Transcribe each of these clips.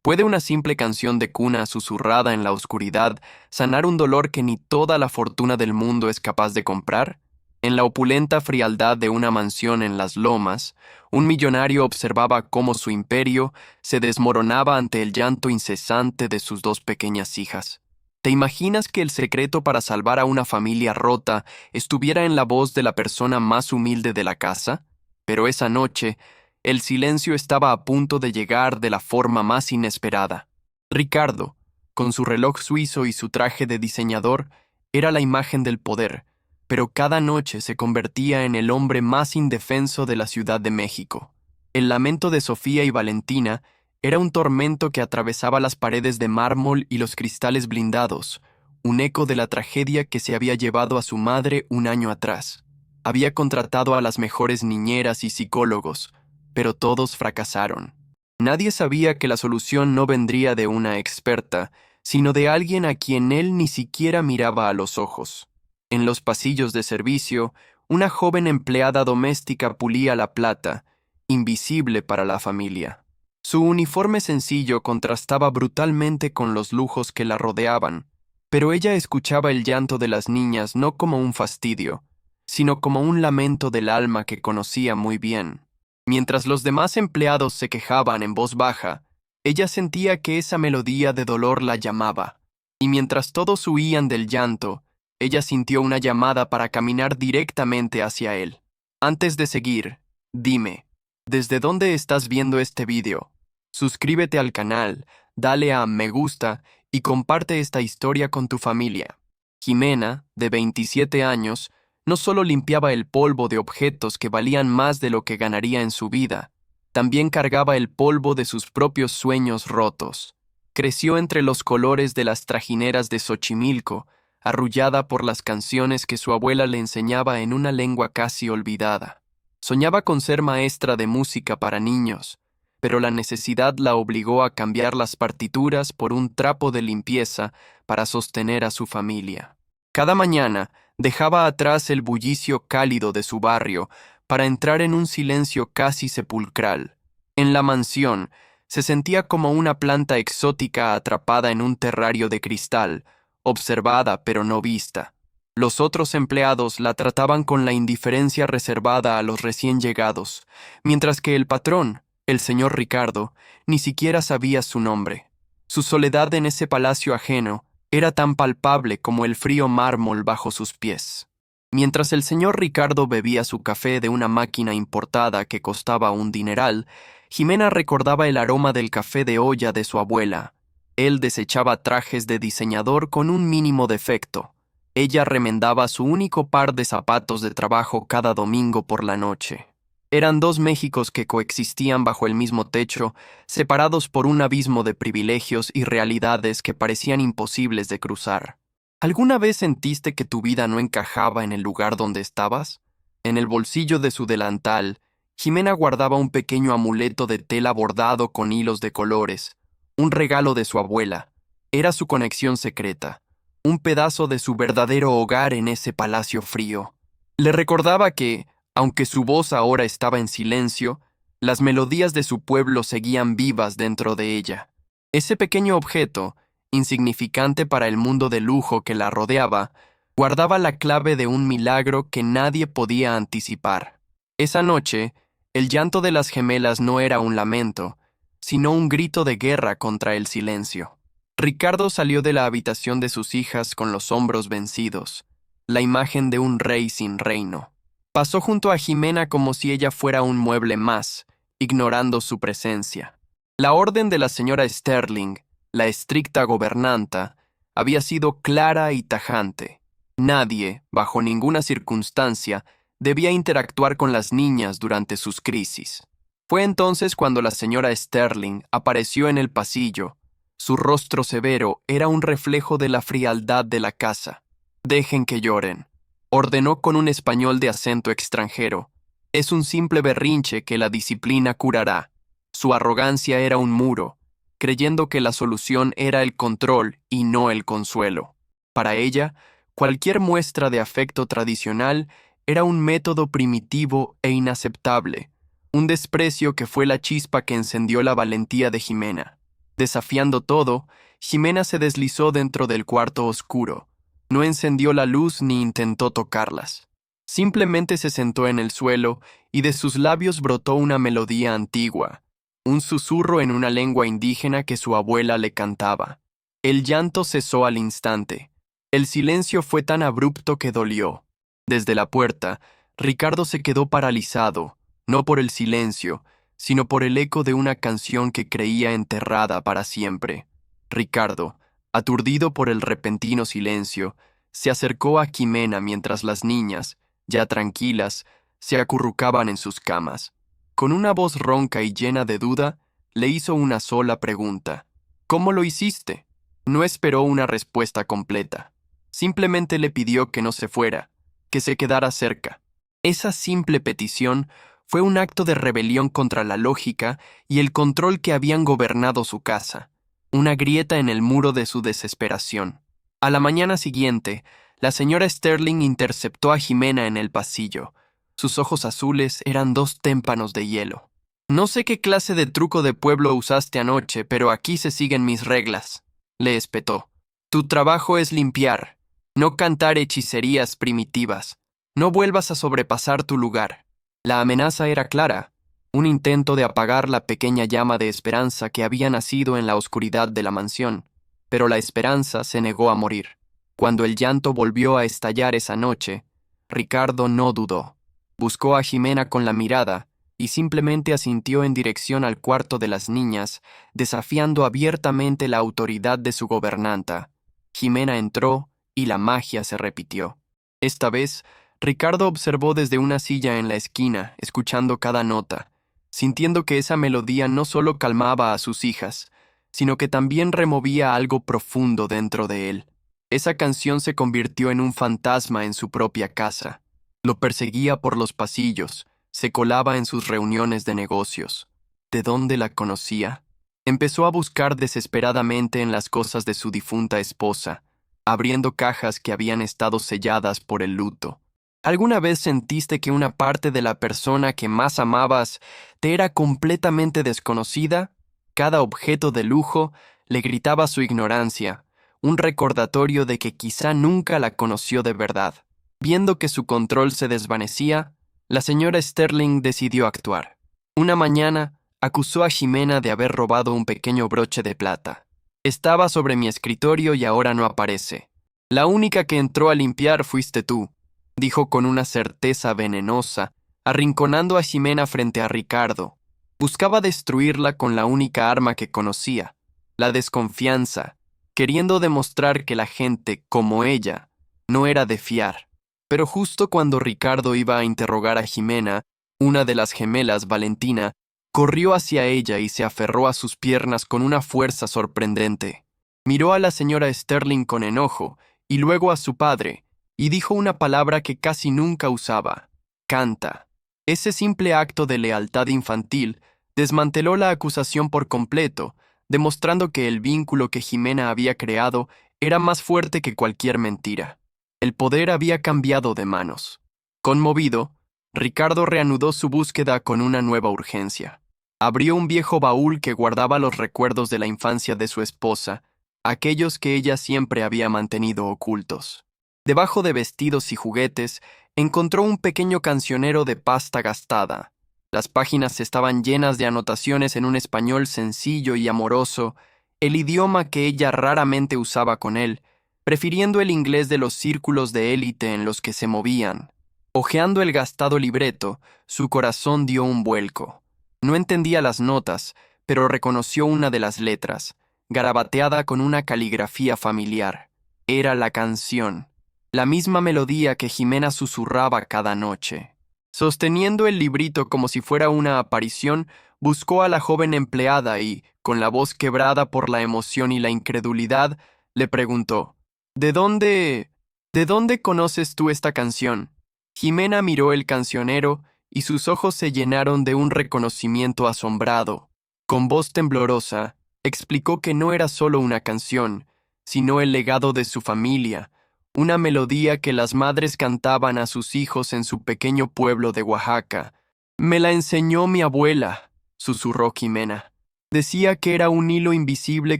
¿Puede una simple canción de cuna susurrada en la oscuridad sanar un dolor que ni toda la fortuna del mundo es capaz de comprar? En la opulenta frialdad de una mansión en las lomas, un millonario observaba cómo su imperio se desmoronaba ante el llanto incesante de sus dos pequeñas hijas. ¿Te imaginas que el secreto para salvar a una familia rota estuviera en la voz de la persona más humilde de la casa? Pero esa noche, el silencio estaba a punto de llegar de la forma más inesperada. Ricardo, con su reloj suizo y su traje de diseñador, era la imagen del poder, pero cada noche se convertía en el hombre más indefenso de la Ciudad de México. El lamento de Sofía y Valentina era un tormento que atravesaba las paredes de mármol y los cristales blindados, un eco de la tragedia que se había llevado a su madre un año atrás. Había contratado a las mejores niñeras y psicólogos, pero todos fracasaron. Nadie sabía que la solución no vendría de una experta, sino de alguien a quien él ni siquiera miraba a los ojos. En los pasillos de servicio, una joven empleada doméstica pulía la plata, invisible para la familia. Su uniforme sencillo contrastaba brutalmente con los lujos que la rodeaban, pero ella escuchaba el llanto de las niñas no como un fastidio, sino como un lamento del alma que conocía muy bien. Mientras los demás empleados se quejaban en voz baja, ella sentía que esa melodía de dolor la llamaba, y mientras todos huían del llanto, ella sintió una llamada para caminar directamente hacia él. Antes de seguir, dime, ¿desde dónde estás viendo este vídeo? Suscríbete al canal, dale a me gusta y comparte esta historia con tu familia. Jimena, de 27 años, no solo limpiaba el polvo de objetos que valían más de lo que ganaría en su vida, también cargaba el polvo de sus propios sueños rotos. Creció entre los colores de las trajineras de Xochimilco, arrullada por las canciones que su abuela le enseñaba en una lengua casi olvidada. Soñaba con ser maestra de música para niños, pero la necesidad la obligó a cambiar las partituras por un trapo de limpieza para sostener a su familia. Cada mañana dejaba atrás el bullicio cálido de su barrio para entrar en un silencio casi sepulcral. En la mansión se sentía como una planta exótica atrapada en un terrario de cristal, observada pero no vista. Los otros empleados la trataban con la indiferencia reservada a los recién llegados, mientras que el patrón, el señor Ricardo, ni siquiera sabía su nombre. Su soledad en ese palacio ajeno era tan palpable como el frío mármol bajo sus pies. Mientras el señor Ricardo bebía su café de una máquina importada que costaba un dineral, Jimena recordaba el aroma del café de olla de su abuela. Él desechaba trajes de diseñador con un mínimo defecto. Ella remendaba su único par de zapatos de trabajo cada domingo por la noche. Eran dos Méxicos que coexistían bajo el mismo techo, separados por un abismo de privilegios y realidades que parecían imposibles de cruzar. ¿Alguna vez sentiste que tu vida no encajaba en el lugar donde estabas? En el bolsillo de su delantal, Jimena guardaba un pequeño amuleto de tela bordado con hilos de colores, un regalo de su abuela. Era su conexión secreta, un pedazo de su verdadero hogar en ese palacio frío. Le recordaba que, aunque su voz ahora estaba en silencio, las melodías de su pueblo seguían vivas dentro de ella. Ese pequeño objeto, insignificante para el mundo de lujo que la rodeaba, guardaba la clave de un milagro que nadie podía anticipar. Esa noche, el llanto de las gemelas no era un lamento, sino un grito de guerra contra el silencio. Ricardo salió de la habitación de sus hijas con los hombros vencidos, la imagen de un rey sin reino. Pasó junto a Jimena como si ella fuera un mueble más, ignorando su presencia. La orden de la señora Sterling, la estricta gobernanta, había sido clara y tajante. Nadie, bajo ninguna circunstancia, debía interactuar con las niñas durante sus crisis. Fue entonces cuando la señora Sterling apareció en el pasillo. Su rostro severo era un reflejo de la frialdad de la casa. «Dejen que lloren», ordenó con un español de acento extranjero. «Es un simple berrinche que la disciplina curará». Su arrogancia era un muro, creyendo que la solución era el control y no el consuelo. Para ella, cualquier muestra de afecto tradicional era un método primitivo e inaceptable, un desprecio que fue la chispa que encendió la valentía de Jimena. Desafiando todo, Ximena se deslizó dentro del cuarto oscuro. No encendió la luz ni intentó tocarlas. Simplemente se sentó en el suelo y de sus labios brotó una melodía antigua, un susurro en una lengua indígena que su abuela le cantaba. El llanto cesó al instante. El silencio fue tan abrupto que dolió. Desde la puerta, Ricardo se quedó paralizado, no por el silencio, sino por el eco de una canción que creía enterrada para siempre. Ricardo, aturdido por el repentino silencio, se acercó a Ximena mientras las niñas, ya tranquilas, se acurrucaban en sus camas. Con una voz ronca y llena de duda, le hizo una sola pregunta. ¿Cómo lo hiciste? No esperó una respuesta completa. Simplemente le pidió que no se fuera, que se quedara cerca. Esa simple petición fue un acto de rebelión contra la lógica y el control que habían gobernado su casa, una grieta en el muro de su desesperación. A la mañana siguiente, la señora Sterling interceptó a Ximena en el pasillo. Sus ojos azules eran dos témpanos de hielo. No sé qué clase de truco de pueblo usaste anoche, pero aquí se siguen mis reglas, le espetó. Tu trabajo es limpiar, no cantar hechicerías primitivas. No vuelvas a sobrepasar tu lugar. La amenaza era clara, un intento de apagar la pequeña llama de esperanza que había nacido en la oscuridad de la mansión, pero la esperanza se negó a morir. Cuando el llanto volvió a estallar esa noche, Ricardo no dudó. Buscó a Ximena con la mirada y simplemente asintió en dirección al cuarto de las niñas, desafiando abiertamente la autoridad de su gobernanta. Ximena entró y la magia se repitió. Esta vez, Ricardo observó desde una silla en la esquina, escuchando cada nota, sintiendo que esa melodía no solo calmaba a sus hijas, sino que también removía algo profundo dentro de él. Esa canción se convirtió en un fantasma en su propia casa. Lo perseguía por los pasillos, se colaba en sus reuniones de negocios. ¿De dónde la conocía? Empezó a buscar desesperadamente en las cosas de su difunta esposa, abriendo cajas que habían estado selladas por el luto. ¿Alguna vez sentiste que una parte de la persona que más amabas te era completamente desconocida? Cada objeto de lujo le gritaba su ignorancia, un recordatorio de que quizá nunca la conoció de verdad. Viendo que su control se desvanecía, la señora Sterling decidió actuar. Una mañana, acusó a Ximena de haber robado un pequeño broche de plata. Estaba sobre mi escritorio y ahora no aparece. La única que entró a limpiar fuiste tú, dijo con una certeza venenosa, arrinconando a Ximena frente a Ricardo. Buscaba destruirla con la única arma que conocía, la desconfianza, queriendo demostrar que la gente, como ella, no era de fiar. Pero justo cuando Ricardo iba a interrogar a Ximena, una de las gemelas, Valentina, corrió hacia ella y se aferró a sus piernas con una fuerza sorprendente. Miró a la señora Sterling con enojo y luego a su padre, y dijo una palabra que casi nunca usaba: canta. Ese simple acto de lealtad infantil desmanteló la acusación por completo, demostrando que el vínculo que Ximena había creado era más fuerte que cualquier mentira. El poder había cambiado de manos. Conmovido, Ricardo reanudó su búsqueda con una nueva urgencia. Abrió un viejo baúl que guardaba los recuerdos de la infancia de su esposa, aquellos que ella siempre había mantenido ocultos. Debajo de vestidos y juguetes, encontró un pequeño cancionero de pasta gastada. Las páginas estaban llenas de anotaciones en un español sencillo y amoroso, el idioma que ella raramente usaba con él, prefiriendo el inglés de los círculos de élite en los que se movían. Hojeando el gastado libreto, su corazón dio un vuelco. No entendía las notas, pero reconoció una de las letras, garabateada con una caligrafía familiar. Era la canción, la misma melodía que Ximena susurraba cada noche. Sosteniendo el librito como si fuera una aparición, buscó a la joven empleada y, con la voz quebrada por la emoción y la incredulidad, le preguntó: ¿De dónde conoces tú esta canción? Ximena miró el cancionero y sus ojos se llenaron de un reconocimiento asombrado. Con voz temblorosa, explicó que no era solo una canción, sino el legado de su familia, una melodía que las madres cantaban a sus hijos en su pequeño pueblo de Oaxaca. «Me la enseñó mi abuela», susurró Ximena. Decía que era un hilo invisible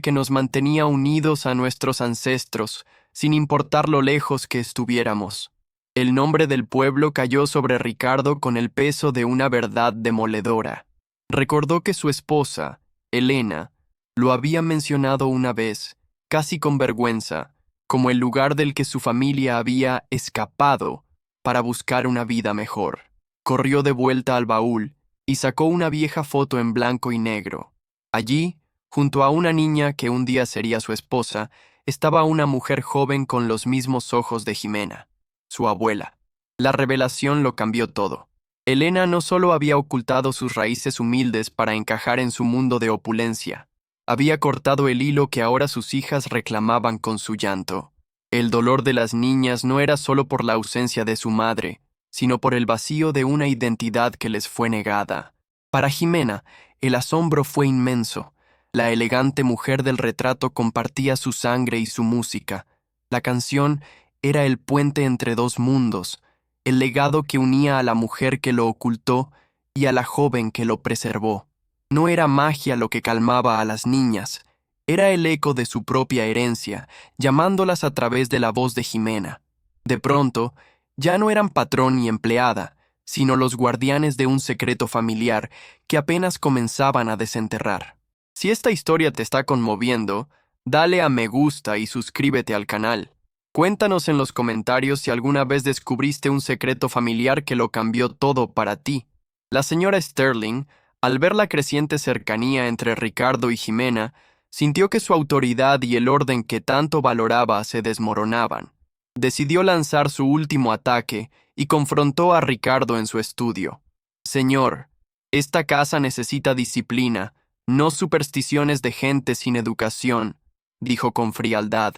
que nos mantenía unidos a nuestros ancestros, sin importar lo lejos que estuviéramos. El nombre del pueblo cayó sobre Ricardo con el peso de una verdad demoledora. Recordó que su esposa, Elena, lo había mencionado una vez, casi con vergüenza, como el lugar del que su familia había escapado para buscar una vida mejor. Corrió de vuelta al baúl y sacó una vieja foto en blanco y negro. Allí, junto a una niña que un día sería su esposa, estaba una mujer joven con los mismos ojos de Jimena, su abuela. La revelación lo cambió todo. Elena no solo había ocultado sus raíces humildes para encajar en su mundo de opulencia, había cortado el hilo que ahora sus hijas reclamaban con su llanto. El dolor de las niñas no era solo por la ausencia de su madre, sino por el vacío de una identidad que les fue negada. Para Jimena, el asombro fue inmenso. La elegante mujer del retrato compartía su sangre y su música. La canción era el puente entre dos mundos, el legado que unía a la mujer que lo ocultó y a la joven que lo preservó. No era magia lo que calmaba a las niñas, era el eco de su propia herencia, llamándolas a través de la voz de Jimena. De pronto, ya no eran patrón y empleada, sino los guardianes de un secreto familiar que apenas comenzaban a desenterrar. Si esta historia te está conmoviendo, dale a me gusta y suscríbete al canal. Cuéntanos en los comentarios si alguna vez descubriste un secreto familiar que lo cambió todo para ti. La señora Sterling, al ver la creciente cercanía entre Ricardo y Jimena, sintió que su autoridad y el orden que tanto valoraba se desmoronaban. Decidió lanzar su último ataque y confrontó a Ricardo en su estudio. «Señor, esta casa necesita disciplina, no supersticiones de gente sin educación», dijo con frialdad.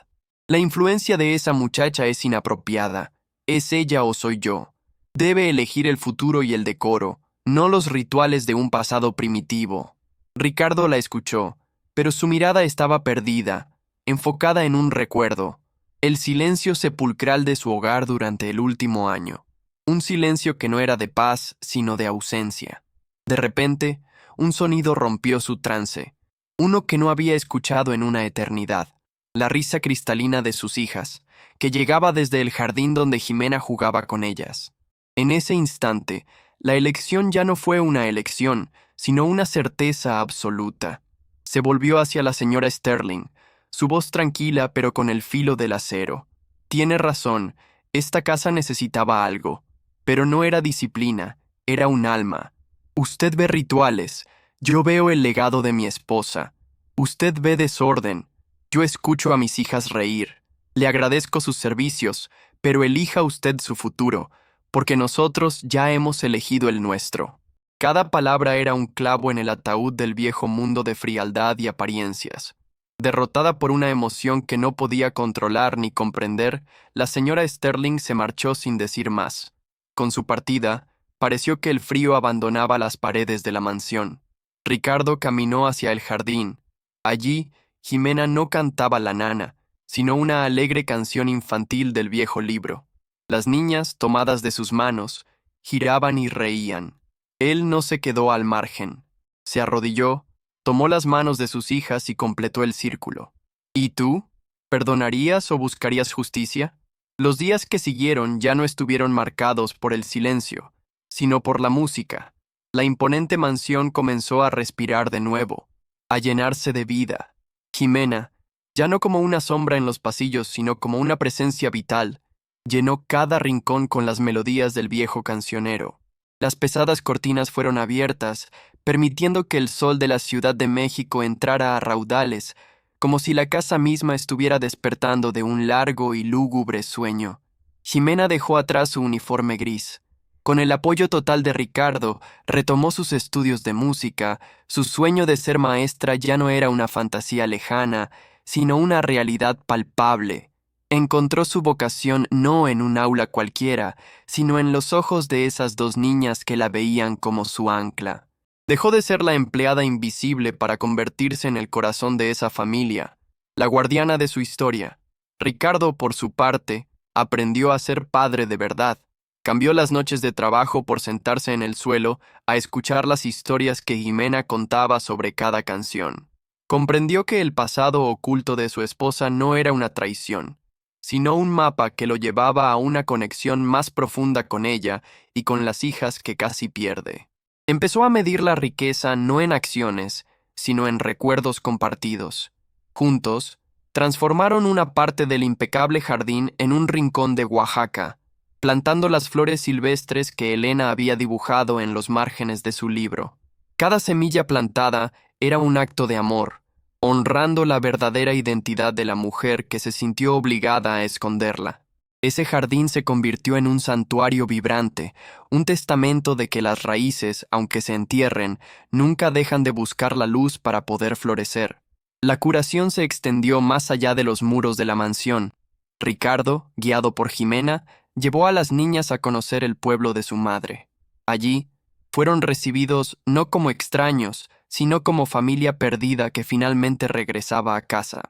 «La influencia de esa muchacha es inapropiada. Es ella o soy yo. Debe elegir el futuro y el decoro, no los rituales de un pasado primitivo». Ricardo la escuchó, pero su mirada estaba perdida, enfocada en un recuerdo, el silencio sepulcral de su hogar durante el último año. Un silencio que no era de paz, sino de ausencia. De repente, un sonido rompió su trance, uno que no había escuchado en una eternidad, la risa cristalina de sus hijas, que llegaba desde el jardín donde Jimena jugaba con ellas. En ese instante, la elección ya no fue una elección, sino una certeza absoluta. Se volvió hacia la señora Sterling, su voz tranquila pero con el filo del acero. «Tiene razón, esta casa necesitaba algo, pero no era disciplina, era un alma. Usted ve rituales, yo veo el legado de mi esposa. Usted ve desorden, yo escucho a mis hijas reír. Le agradezco sus servicios, pero elija usted su futuro, porque nosotros ya hemos elegido el nuestro». Cada palabra era un clavo en el ataúd del viejo mundo de frialdad y apariencias. Derrotada por una emoción que no podía controlar ni comprender, la señora Sterling se marchó sin decir más. Con su partida, pareció que el frío abandonaba las paredes de la mansión. Ricardo caminó hacia el jardín. Allí, Jimena no cantaba la nana, sino una alegre canción infantil del viejo libro. Las niñas, tomadas de sus manos, giraban y reían. Él no se quedó al margen. Se arrodilló, tomó las manos de sus hijas y completó el círculo. ¿Y tú? ¿Perdonarías o buscarías justicia? Los días que siguieron ya no estuvieron marcados por el silencio, sino por la música. La imponente mansión comenzó a respirar de nuevo, a llenarse de vida. Jimena, ya no como una sombra en los pasillos, sino como una presencia vital, llenó cada rincón con las melodías del viejo cancionero. Las pesadas cortinas fueron abiertas, permitiendo que el sol de la Ciudad de México entrara a raudales, como si la casa misma estuviera despertando de un largo y lúgubre sueño. Jimena dejó atrás su uniforme gris. Con el apoyo total de Ricardo, retomó sus estudios de música. Su sueño de ser maestra ya no era una fantasía lejana, sino una realidad palpable. Encontró su vocación no en un aula cualquiera, sino en los ojos de esas dos niñas que la veían como su ancla. Dejó de ser la empleada invisible para convertirse en el corazón de esa familia, la guardiana de su historia. Ricardo, por su parte, aprendió a ser padre de verdad. Cambió las noches de trabajo por sentarse en el suelo a escuchar las historias que Jimena contaba sobre cada canción. Comprendió que el pasado oculto de su esposa no era una traición, sino un mapa que lo llevaba a una conexión más profunda con ella y con las hijas que casi pierde. Empezó a medir la riqueza no en acciones, sino en recuerdos compartidos. Juntos, transformaron una parte del impecable jardín en un rincón de Oaxaca, plantando las flores silvestres que Elena había dibujado en los márgenes de su libro. Cada semilla plantada era un acto de amor, honrando la verdadera identidad de la mujer que se sintió obligada a esconderla. Ese jardín se convirtió en un santuario vibrante, un testamento de que las raíces, aunque se entierren, nunca dejan de buscar la luz para poder florecer. La curación se extendió más allá de los muros de la mansión. Ricardo, guiado por Jimena, llevó a las niñas a conocer el pueblo de su madre. Allí, fueron recibidos no como extraños, sino como familia perdida que finalmente regresaba a casa.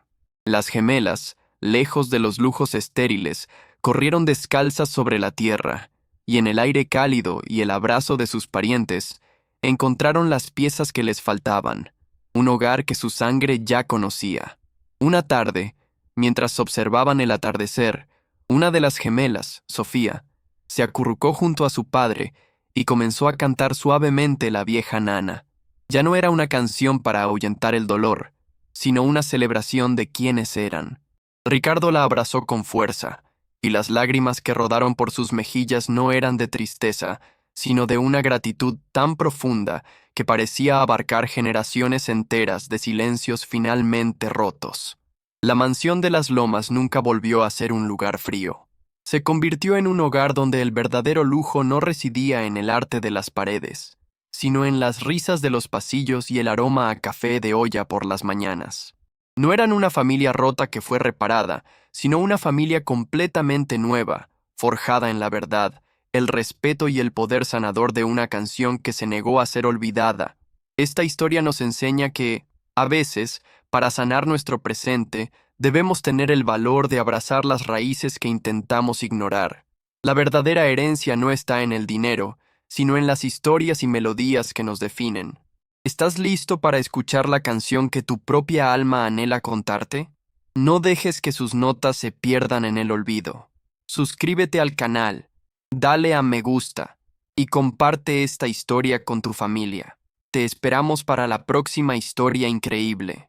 Las gemelas, lejos de los lujos estériles, corrieron descalzas sobre la tierra, y en el aire cálido y el abrazo de sus parientes, encontraron las piezas que les faltaban, un hogar que su sangre ya conocía. Una tarde, mientras observaban el atardecer, una de las gemelas, Sofía, se acurrucó junto a su padre y comenzó a cantar suavemente la vieja nana. Ya no era una canción para ahuyentar el dolor, sino una celebración de quiénes eran. Ricardo la abrazó con fuerza, y las lágrimas que rodaron por sus mejillas no eran de tristeza, sino de una gratitud tan profunda que parecía abarcar generaciones enteras de silencios finalmente rotos. La mansión de las Lomas nunca volvió a ser un lugar frío. Se convirtió en un hogar donde el verdadero lujo no residía en el arte de las paredes, sino en las risas de los pasillos y el aroma a café de olla por las mañanas. No eran una familia rota que fue reparada, sino una familia completamente nueva, forjada en la verdad, el respeto y el poder sanador de una canción que se negó a ser olvidada. Esta historia nos enseña que, a veces, para sanar nuestro presente, debemos tener el valor de abrazar las raíces que intentamos ignorar. La verdadera herencia no está en el dinero, sino en las historias y melodías que nos definen. ¿Estás listo para escuchar la canción que tu propia alma anhela contarte? No dejes que sus notas se pierdan en el olvido. Suscríbete al canal, dale a me gusta y comparte esta historia con tu familia. Te esperamos para la próxima historia increíble.